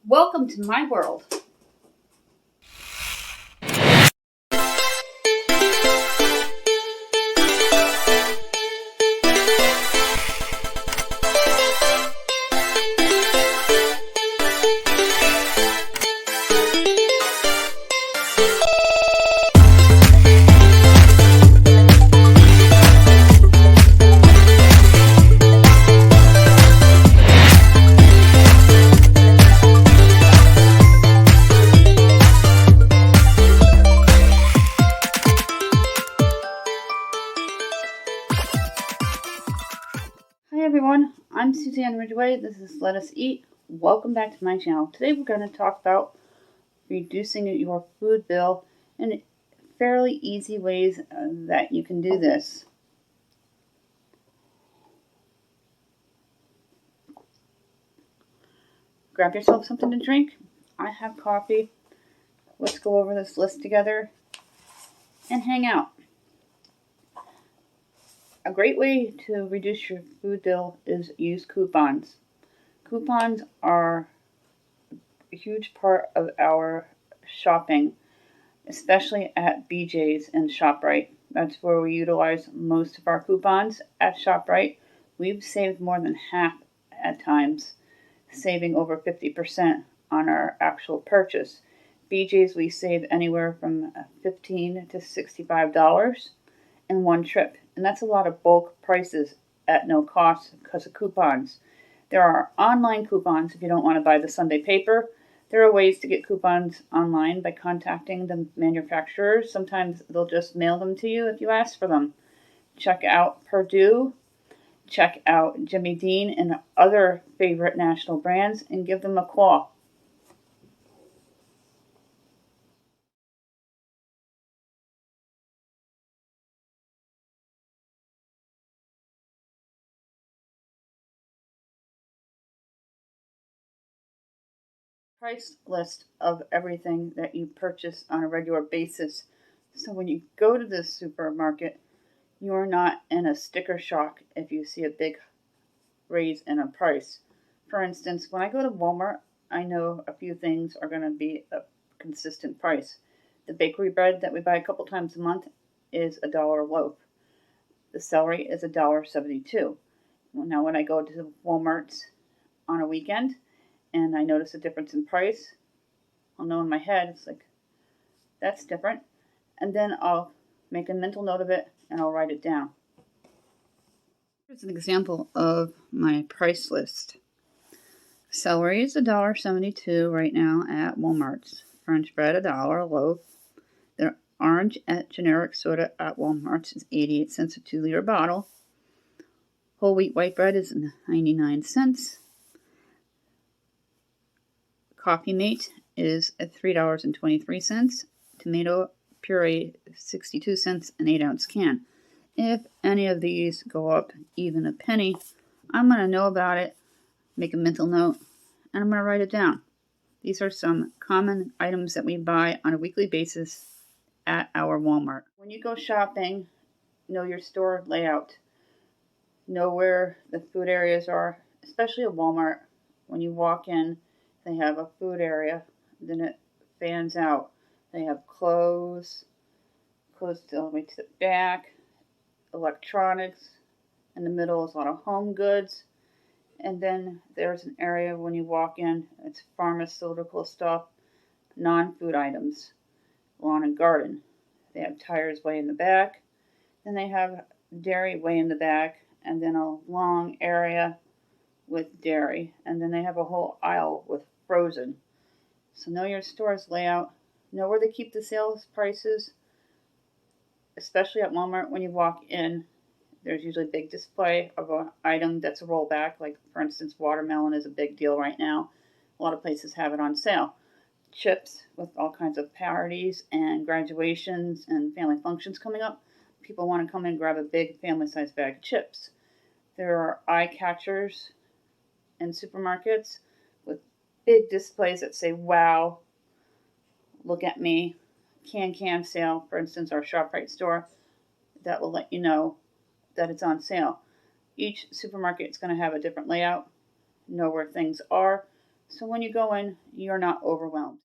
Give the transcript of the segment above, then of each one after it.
Welcome to my world. Hi everyone, I'm Suzanne Ridgway. This is Let Us Eat. Welcome back to my channel. Today we're going to talk about reducing your food bill in fairly easy ways that you can do this. Grab yourself something to drink. I have coffee. Let's go over this list together and hang out. A great way to reduce your food bill is use coupons. Coupons are a huge part of our shopping, especially at BJ's and ShopRite. That's where we utilize most of our coupons at ShopRite. We've saved more than half at times, saving over 50% on our actual purchase. BJ's we save anywhere from $15 to $65 in one trip, and that's a lot of bulk prices at no cost because of coupons. There are online coupons if you don't want to buy the Sunday paper. There are ways to get coupons online by contacting the manufacturers. Sometimes they'll just mail them to you if you ask for them. Check out Purdue, check out Jimmy Dean and other favorite national brands and give them a call. Price list of everything that you purchase on a regular basis. So when you go to the supermarket, you are not in a sticker shock if you see a big raise in a price. For instance, when I go to Walmart, I know a few things are going to be a consistent price. The bakery bread that we buy a couple times a month is $1 a loaf. The celery is $1.72. Now when I go to Walmart's on a weekend, and I notice a difference in price, I'll know in my head, it's like, that's different. And then I'll make a mental note of it and I'll write it down. Here's an example of my price list. Celery is $1.72 right now at Walmart's. French bread, $1 a loaf. The orange at generic soda at Walmart's is 88 cents a 2-liter bottle. Whole wheat white bread is 99 cents. Coffee Mate is at $3.23. Tomato puree, 62 cents, an 8-ounce can. If any of these go up even a penny, I'm going to know about it, make a mental note, and I'm going to write it down. These are some common items that we buy on a weekly basis at our Walmart. When you go shopping, know your store layout. Know where the food areas are, especially at Walmart. When you walk in, they have a food area, then it fans out. They have clothes all the way to the back, electronics. In the middle is a lot of home goods. And then there's an area when you walk in, it's pharmaceutical stuff, non-food items, lawn and garden. They have tires way in the back. Then they have dairy way in the back, and then a long area with dairy. And then they have a whole aisle with frozen. So know your store's layout. Know where they keep the sales prices, especially at Walmart. When you walk in, there's usually a big display of an item that's a rollback. Like, for instance, watermelon is a big deal right now. A lot of places have it on sale. Chips with all kinds of parties and graduations and family functions coming up. People want to come in and grab a big family-sized bag of chips. There are eye catchers in supermarkets with big displays that say, wow, look at me, can sale. For instance, our ShopRite store, that will let you know that it's on sale. Each supermarket is going to have a different layout. Know where things are. so when you go in, you're not overwhelmed.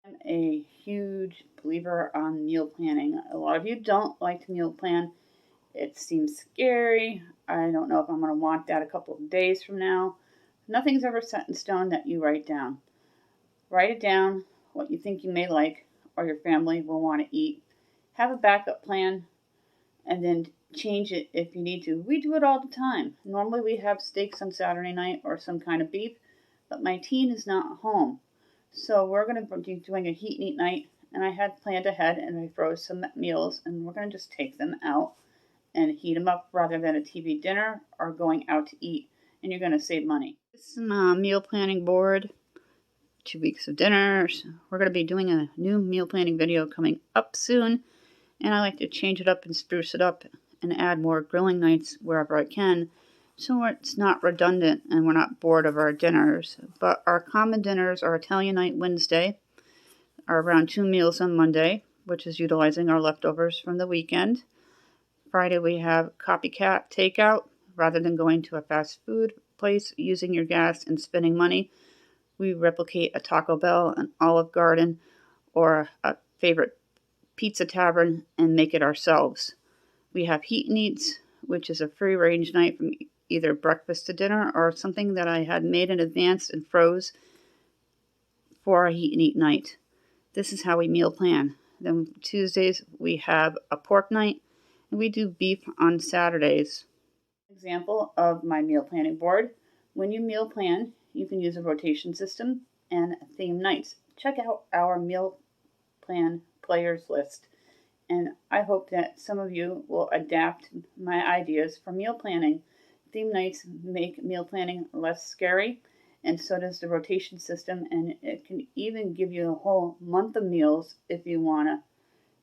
I'm a huge believer on meal planning. A lot of you don't like to meal plan. It seems scary. I don't know if I'm going to want that a couple of days from now. Nothing's ever set in stone that you write down. Write it down, what you think you may like or your family will want to eat. Have a backup plan and then change it if you need to. We do it all the time. Normally we have steaks on Saturday night or some kind of beef, but my teen is not home. So we're going to be doing a heat and eat night, and I had planned ahead and I froze some meals, and we're going to just take them out and heat them up rather than a TV dinner or going out to eat, and you're going to save money. This is my meal planning board. 2 weeks of dinners. We're going to be doing a new meal planning video coming up soon, and I like to change it up and spruce it up and add more grilling nights wherever I can, so it's not redundant and we're not bored of our dinners. But our common dinners are Italian night Wednesday, are around 2 meals on Monday, which is utilizing our leftovers from the weekend. Friday we have copycat takeout. Rather than going to a fast food place, using your gas and spending money, we replicate a Taco Bell, an Olive Garden, or a favorite pizza tavern and make it ourselves. We have heat and eats, which is a free range night from either breakfast to dinner or something that I had made in advance and froze for a heat and eat night. This is how we meal plan. Then Tuesdays we have a pork night, and we do beef on Saturdays. Example of my meal planning board. When you meal plan, you can use a rotation system and theme nights. Check out our meal plan players list, and I hope that some of you will adapt my ideas for meal planning. Theme nights make meal planning less scary, and so does the rotation system, and it can even give you a whole month of meals if you want to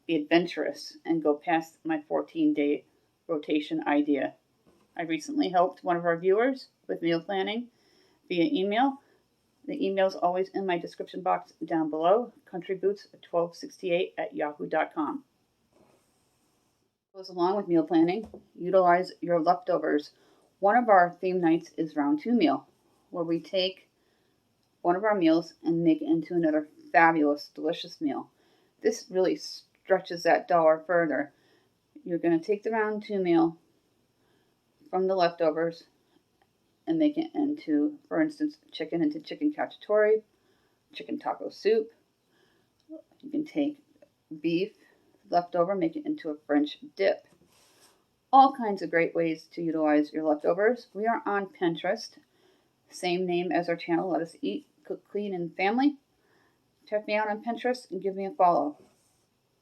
be adventurous and go past my 14-day rotation idea. I recently helped one of our viewers with meal planning via email. The email is always in my description box down below, countryboots1268@yahoo.com. Goes along with meal planning, utilize your leftovers. One of our theme nights is round 2 meal, where we take one of our meals and make it into another fabulous, delicious meal. This really stretches that dollar further. You're going to take the round 2 meal from the leftovers and make it into, for instance, chicken into chicken cacciatore, chicken taco soup. You can take beef leftover, make it into a French dip. All kinds of great ways to utilize your leftovers. We are on Pinterest, same name as our channel, Let Us Eat, Cook, Clean, and Family. Check me out on Pinterest and give me a follow.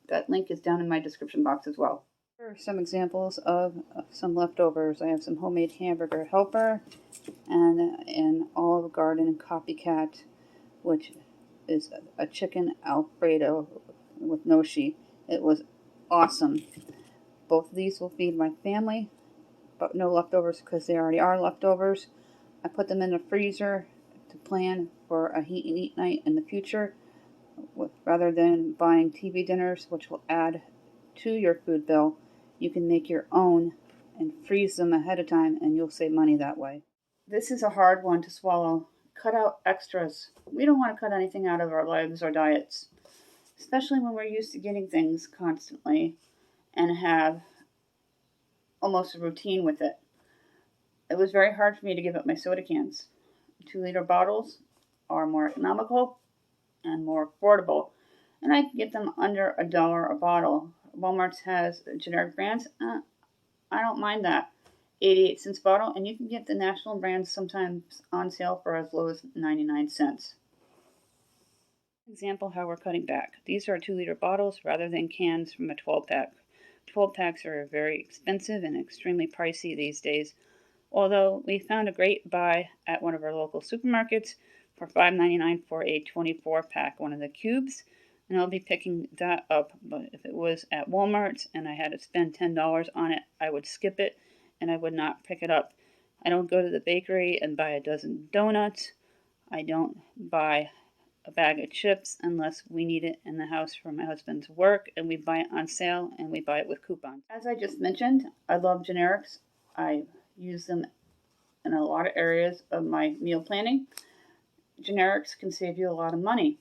That link is down in my description box as well. Here are some examples of some leftovers. I have some homemade hamburger helper and an Olive Garden copycat, which is a chicken Alfredo with noshi. It was awesome. Both of these will feed my family, but no leftovers because they already are leftovers. I put them in the freezer to plan for a heat and eat night in the future, rather than buying TV dinners, which will add to your food bill. You can make your own and freeze them ahead of time, and you'll save money that way. This is a hard one to swallow. Cut out extras. We don't want to cut anything out of our lives or diets, especially when we're used to getting things constantly and have almost a routine with it. It was very hard for me to give up my soda cans. 2-liter bottles are more economical and more affordable, and I can get them under $1 a bottle. Walmart has generic brands. I don't mind that. 88 cents bottle, and you can get the national brands sometimes on sale for as low as 99 cents. Example how we're cutting back. These are 2-liter bottles rather than cans from a 12-pack. 12 packs are very expensive and extremely pricey these days, although we found a great buy at one of our local supermarkets for $5.99 for a 24-pack, one of the cubes. And I'll be picking that up. But if it was at Walmart and I had to spend $10 on it, I would skip it and I would not pick it up. I don't go to the bakery and buy a dozen donuts. I don't buy a bag of chips unless we need it in the house for my husband's work and we buy it on sale and we buy it with coupons. As I just mentioned, I love generics. I use them in a lot of areas of my meal planning. Generics can save you a lot of money.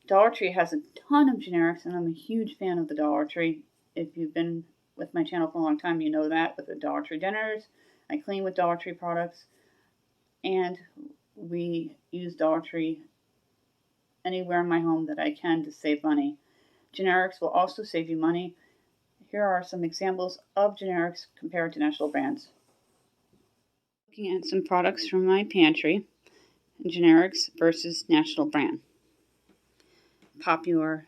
Dollar Tree has a ton of generics, and I'm a huge fan of the Dollar Tree. If you've been with my channel for a long time, you know that with the Dollar Tree dinners. I clean with Dollar Tree products, and we use Dollar Tree anywhere in my home that I can to save money. Generics will also save you money. Here are some examples of generics compared to national brands. Looking at some products from my pantry, generics versus national brand. Pop your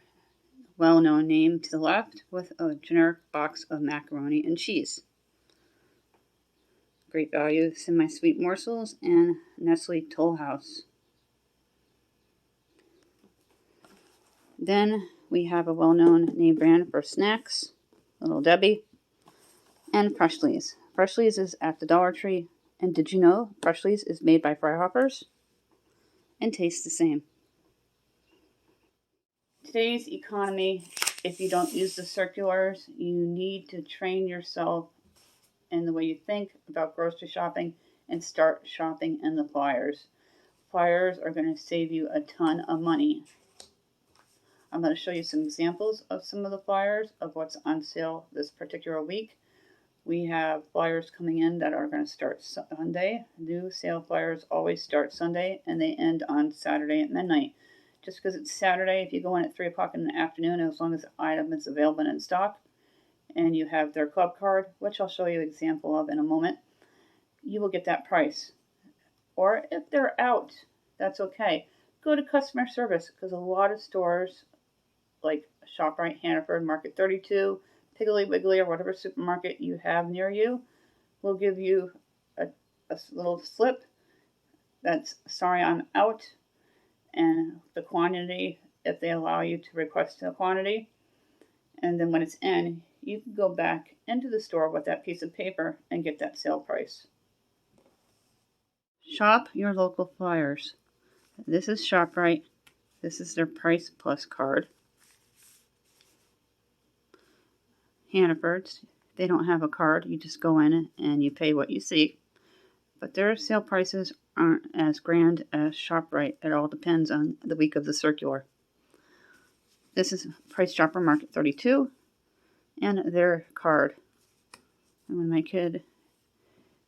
well-known name to the left with a generic box of macaroni and cheese. Great value, semi-sweet morsels and Nestle Toll House. Then we have a well-known name brand for snacks, Little Debbie, and Freshly's. Freshly's is at the Dollar Tree, and did you know Freshly's is made by Fryhoppers and tastes the same? Today's economy, if you don't use the circulars, you need to train yourself in the way you think about grocery shopping and start shopping in the flyers. Flyers are going to save you a ton of money. I'm going to show you some examples of some of the flyers of what's on sale this particular week. We have flyers coming in that are going to start Sunday. New sale flyers always start Sunday and they end on Saturday at midnight. Just because it's Saturday, if you go in at 3 o'clock in the afternoon, as long as the item is available and in stock, and you have their club card, which I'll show you an example of in a moment, you will get that price. Or if they're out, that's okay. Go to customer service, because a lot of stores like ShopRite, Hannaford, Market 32, Piggly Wiggly, or whatever supermarket you have near you will give you a little slip that's sorry I'm out, and the quantity if they allow you to request a quantity. And then when it's in, you can go back into the store with that piece of paper and get that sale price. Shop your local flyers. This is ShopRite. This is their Price Plus card. Hannaford's, they don't have a card. You just go in and you pay what you see. But their sale prices aren't as grand as ShopRite. It all depends on the week of the circular. This is Price Chopper Market 32 and their card. And when my kid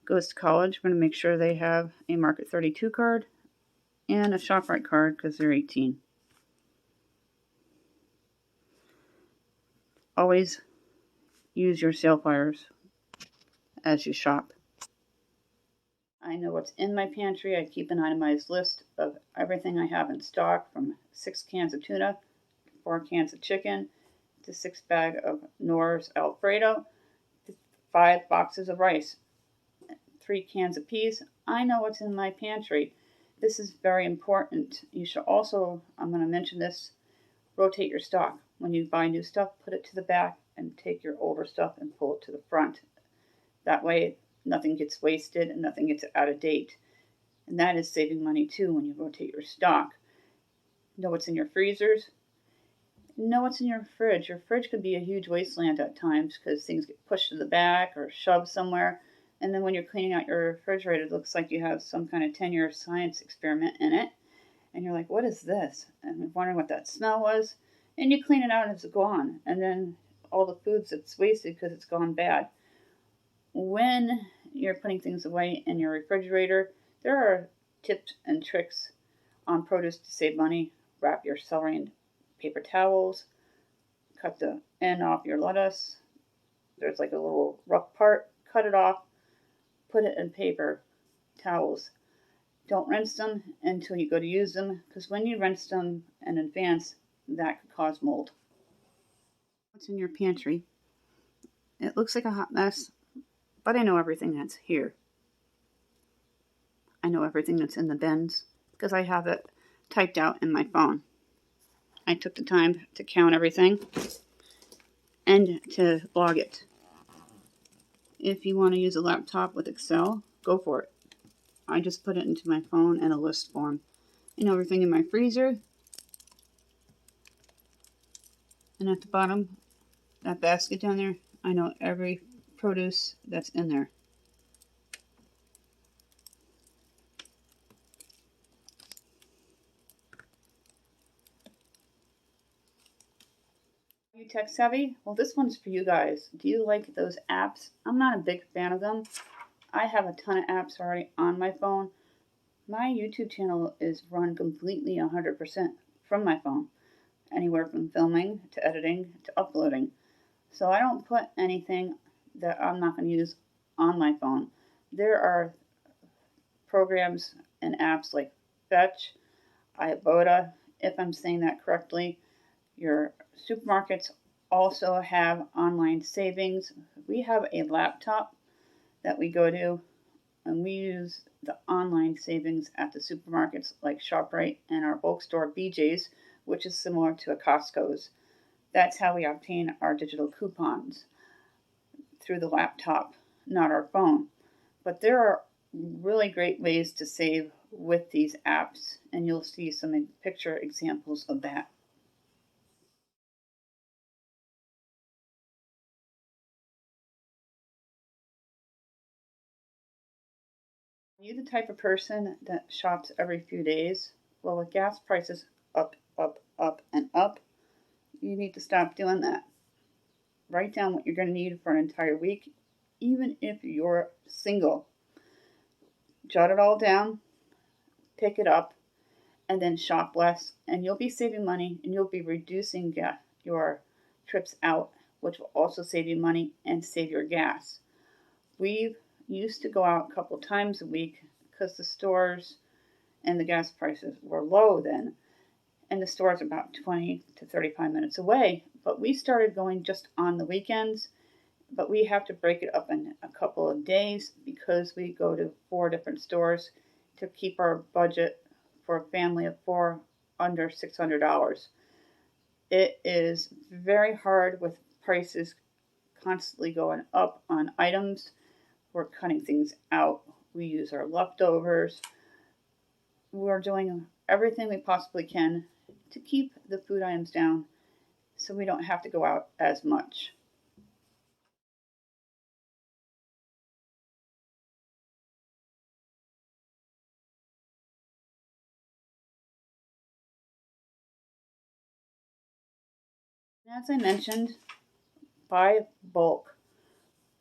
goes to college, I'm going to make sure they have a Market 32 card and a ShopRite card because they're 18. Always use your sale flyers as you shop. I know what's in my pantry. I keep an itemized list of everything I have in stock, from 6 cans of tuna, 4 cans of chicken, to 6 bags of Knorr's Alfredo, 5 boxes of rice, 3 cans of peas. I know what's in my pantry. This is very important. You should also, I'm going to mention this, rotate your stock. When you buy new stuff, put it to the back and take your older stuff and pull it to the front. That way, nothing gets wasted and nothing gets out of date. And that is saving money too when you rotate your stock. Know what's in your freezers. Know what's in your fridge. Your fridge could be a huge wasteland at times because things get pushed to the back or shoved somewhere. And then when you're cleaning out your refrigerator, it looks like you have some kind of 10-year science experiment in it. And you're like, what is this? And you're wondering what that smell was. And you clean it out and it's gone. And then all the foods that's wasted because it's gone bad. When you're putting things away in your refrigerator, there are tips and tricks on produce to save money. Wrap your celery in paper towels. Cut the end off your lettuce. There's like a little rough part. Cut it off. Put it in paper towels. Don't rinse them until you go to use them, because when you rinse them in advance, that could cause mold. What's in your pantry? It looks like a hot mess, but I know everything that's here. I know everything that's in the bins because I have it typed out in my phone. I took the time to count everything and to log it. If you want to use a laptop with Excel, go for it. I just put it into my phone in a list form. And everything in my freezer. And at the bottom, that basket down there, I know every produce that's in there. Are you tech savvy? Well, this one's for you guys. Do you like those apps? I'm not a big fan of them. I have a ton of apps already on my phone. My YouTube channel is run completely 100% from my phone, anywhere from filming to editing to uploading. So I don't put anything that I'm not going to use on my phone. There are programs and apps like Fetch, Ibotta, if I'm saying that correctly. Your supermarkets also have online savings. We have a laptop that we go to, and we use the online savings at the supermarkets like ShopRite and our bulk store BJ's, which is similar to a Costco's. That's how we obtain our digital coupons, through the laptop, not our phone. But there are really great ways to save with these apps, and you'll see some picture examples of that. Are you the type of person that shops every few days? Well, with gas prices up, up, up, and up, you need to stop doing that. Write down what you're going to need for an entire week, even if you're single. Jot it all down, pick it up, and then shop less, and you'll be saving money, and you'll be reducing your trips out, which will also save you money and save your gas. We used to go out a couple times a week because the stores and the gas prices were low then, and the store's about 20 to 35 minutes away. But we started going just on the weekends, but we have to break it up in a couple of days because we go to 4 different stores to keep our budget for a family of 4 under $600. It is very hard with prices constantly going up on items. We're cutting things out. We use our leftovers. We're doing everything we possibly can to keep the food items down so we don't have to go out as much. As I mentioned, buy bulk.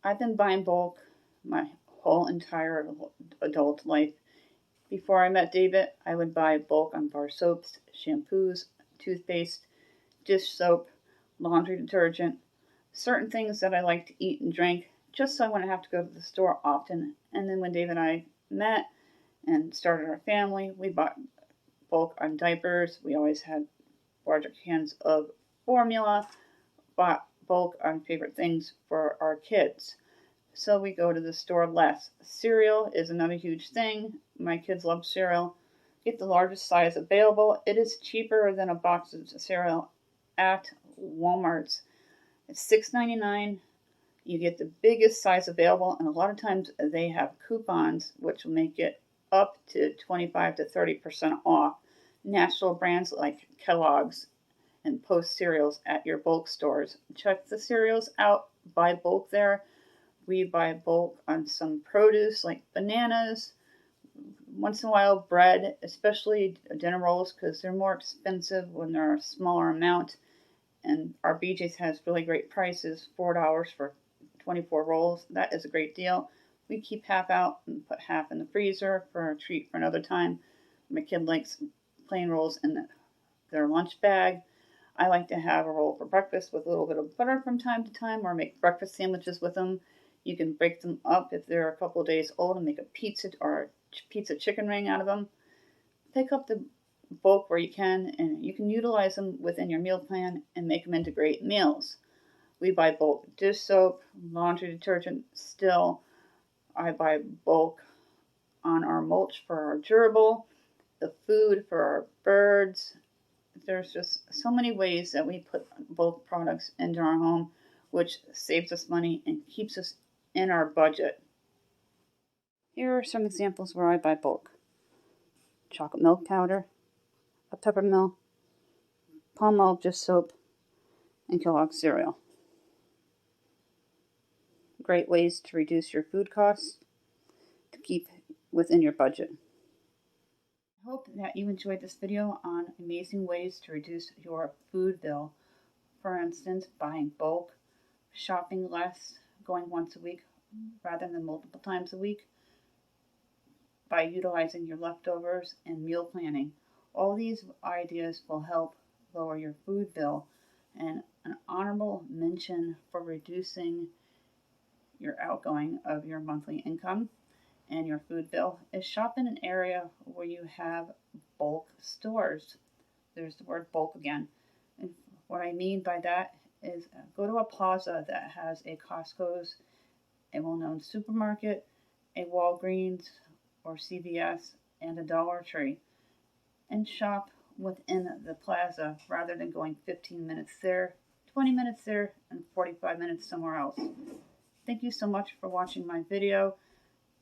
I've been buying bulk my whole entire adult life. Before I met David, I would buy bulk on bar soaps, shampoos, toothpaste, dish soap, laundry detergent, certain things that I like to eat and drink, just so I wouldn't have to go to the store often. And then when David and I met and started our family, we bought bulk on diapers. We always had larger cans of formula, bought bulk on favorite things for our kids. So we go to the store less. Cereal is another huge thing. My kids love cereal. Get the largest size available. It is cheaper than a box of cereal at Walmart's. It's $6.99. You get the biggest size available, and a lot of times they have coupons, which will make it up to 25 to 30% off. National brands like Kellogg's and Post cereals at your bulk stores. Check the cereals out. Buy bulk there. We buy bulk on some produce like bananas, once in a while bread, especially dinner rolls because they're more expensive when they're a smaller amount. And our BJ's has really great prices, $4 for 24 rolls. That is a great deal. We keep half out and put half in the freezer for a treat for another time. My kid likes plain rolls in their lunch bag. I like to have a roll for breakfast with a little bit of butter from time to time, or make breakfast sandwiches with them. You can break them up if they're a couple of days old and make a pizza or a pizza chicken ring out of them. Pick up the bulk where you can, and you can utilize them within your meal plan and make them into great meals. We buy bulk dish soap, laundry detergent still. I buy bulk on our mulch for our gerbil. the food for our birds. There's just so many ways that we put bulk products into our home, which saves us money and keeps us in our budget. Here are some examples where I buy bulk: chocolate milk powder, a peppermill, Palmolive dish soap, and Kellogg's cereal. Great ways to reduce your food costs to keep within your budget. I hope that you enjoyed this video on amazing ways to reduce your food bill. For instance, buying bulk, shopping less, going once a week rather than multiple times a week, by utilizing your leftovers, and meal planning. All these ideas will help lower your food bill. And an honorable mention for reducing your outgoing of your monthly income and your food bill is shop in an area where you have bulk stores. There's the word bulk again. And what I mean by that is go to a plaza that has a Costco's, a well-known supermarket, a Walgreens or CVS, and a Dollar Tree, and shop within the plaza rather than going 15 minutes there, 20 minutes there, and 45 minutes somewhere else. Thank you so much for watching my video.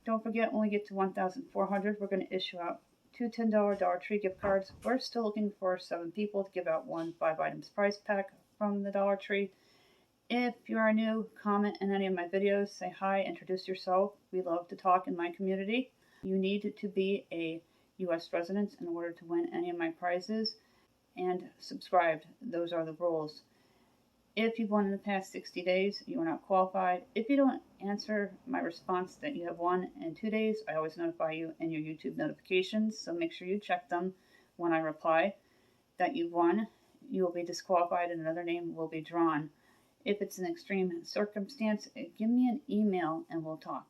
Don't forget, when we get to 1,400, we're going to issue out 2 $10 Dollar Tree gift cards. We're still looking for 7 people to give out 1 5 items prize pack from the Dollar Tree. If you are new, comment in any of my videos, say hi, introduce yourself. We love to talk in my community. You need to be a U.S. resident in order to win any of my prizes, and subscribed. Those are the rules. If you've won in the past 60 days, you are not qualified. If you don't answer my response that you have won in 2 days, I always notify you in your YouTube notifications, so make sure you check them when I reply that you've won. You will be disqualified and another name will be drawn. If it's an extreme circumstance, give me an email and we'll talk.